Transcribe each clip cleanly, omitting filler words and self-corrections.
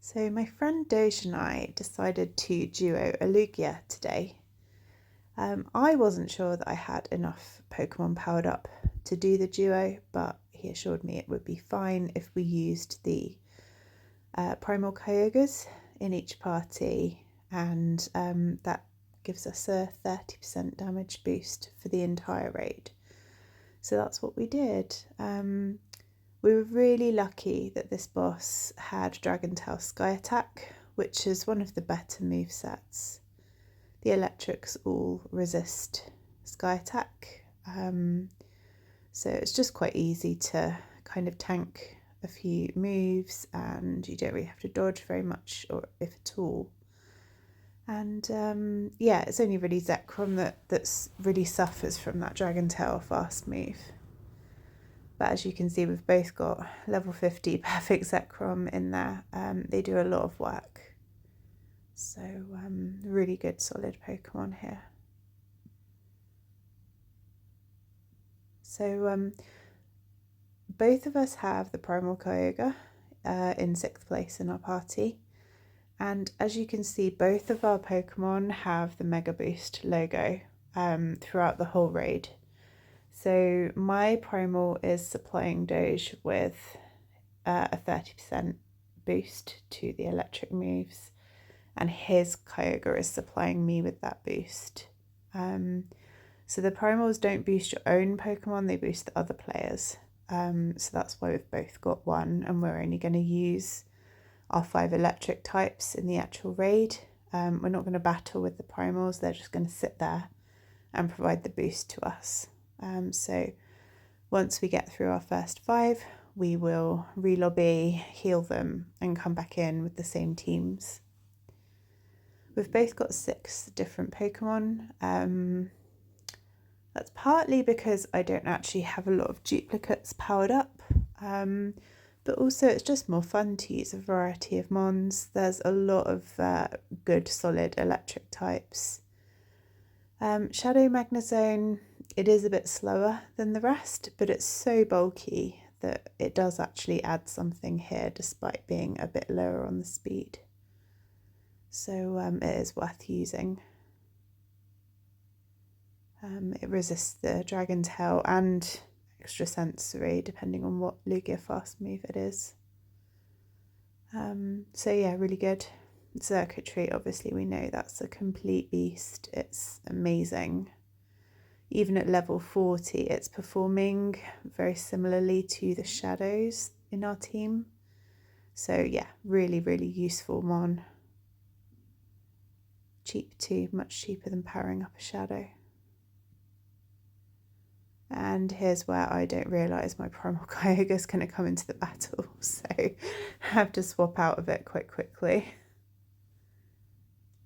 So my friend Doge and I decided to duo a Lugia today. I wasn't sure that I had enough Pokemon powered up to do the duo, but he assured me it would be fine if we used the primal Kyogres in each party, and that gives us a 30% damage boost for the entire raid. So that's what we did. We were really lucky that this boss had Dragon Tail Sky Attack, which is one of the better movesets. The electrics all resist Sky Attack, so it's just quite easy to kind of tank a few moves, and you don't really have to dodge very much, or if at all. And yeah, it's only really Zekrom that's really suffers from that Dragon Tail fast move. But as you can see, we've both got level 50 perfect Zekrom in there. They do a lot of work. So really good solid Pokemon here. So both of us have the Primal Kyogre in 6th place in our party. And as you can see, both of our Pokemon have the Mega Boost logo throughout the whole raid. So my Primal is supplying Doge with a 30% boost to the electric moves, and his Kyogre is supplying me with that boost. So the Primals don't boost your own Pokemon, they boost the other players. So that's why we've both got one, and we're only going to use our 5 electric types in the actual raid. We're not going to battle with the Primals, they're just going to sit there and provide the boost to us. So once we get through our first 5, we will re-lobby, heal them, and come back in with the same teams. We've both got 6 different Pokemon. That's partly because I don't actually have a lot of duplicates powered up, but also it's just more fun to use a variety of Mons. There's a lot of good solid electric types. Shadow Magnezone, it is a bit slower than the rest, but it's so bulky that it does actually add something here despite being a bit lower on the speed. So it is worth using. It resists the Dragon Tail and extra sensory depending on what Lugia fast move it is. So yeah, really good. Circuitry, obviously we know that's a complete beast. It's amazing. Even at level 40, it's performing very similarly to the shadows in our team. So yeah, really, really useful Mon. Cheap too, much cheaper than powering up a shadow. And here's where I don't realise my Primal Kyogre is going to come into the battle, so I have to swap out of it quite quickly.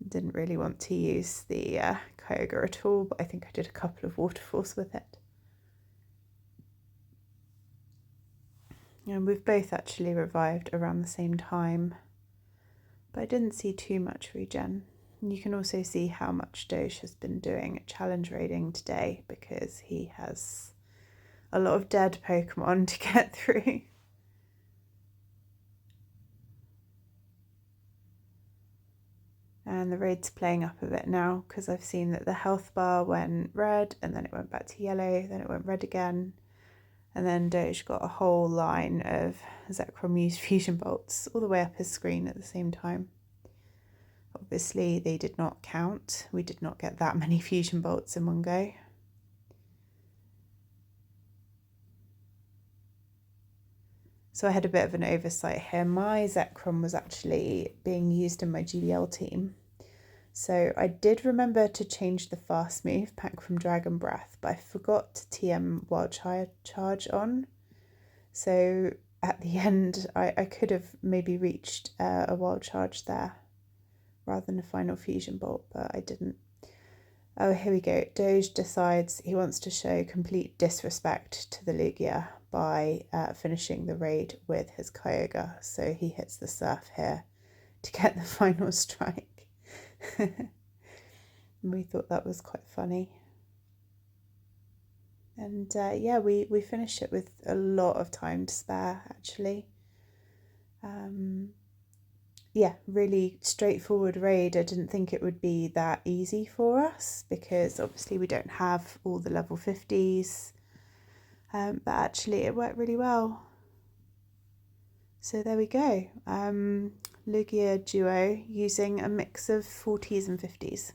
Didn't really want to use the Kyogre at all, but I think I did a couple of waterfalls with it. And we've both actually revived around the same time, but I didn't see too much regen. And you can also see how much Doge has been doing at challenge raiding today, because he has a lot of dead Pokemon to get through. And the raid's playing up a bit now because I've seen that the health bar went red and then it went back to yellow, then it went red again. And then Doge got a whole line of Zekrom used fusion bolts all the way up his screen at the same time. Obviously they did not count. We did not get that many fusion bolts in one go. So I had a bit of an oversight here. My Zekrom was actually being used in my GBL team. So I did remember to change the fast move back from Dragon Breath, but I forgot to TM Wild Charge on. So at the end, I could have maybe reached a Wild Charge there rather than a final Fusion Bolt, but I didn't. Oh, here we go. Doge decides he wants to show complete disrespect to the Lugia by finishing the raid with his Kyogre. So he hits the surf here to get the final strike. We thought that was quite funny. And yeah, we finished it with a lot of time to spare, actually. yeah, really straightforward raid. I didn't think it would be that easy for us because obviously we don't have all the level 50s, but actually it worked really well. So there we go. Lugia duo using a mix of 40s and 50s.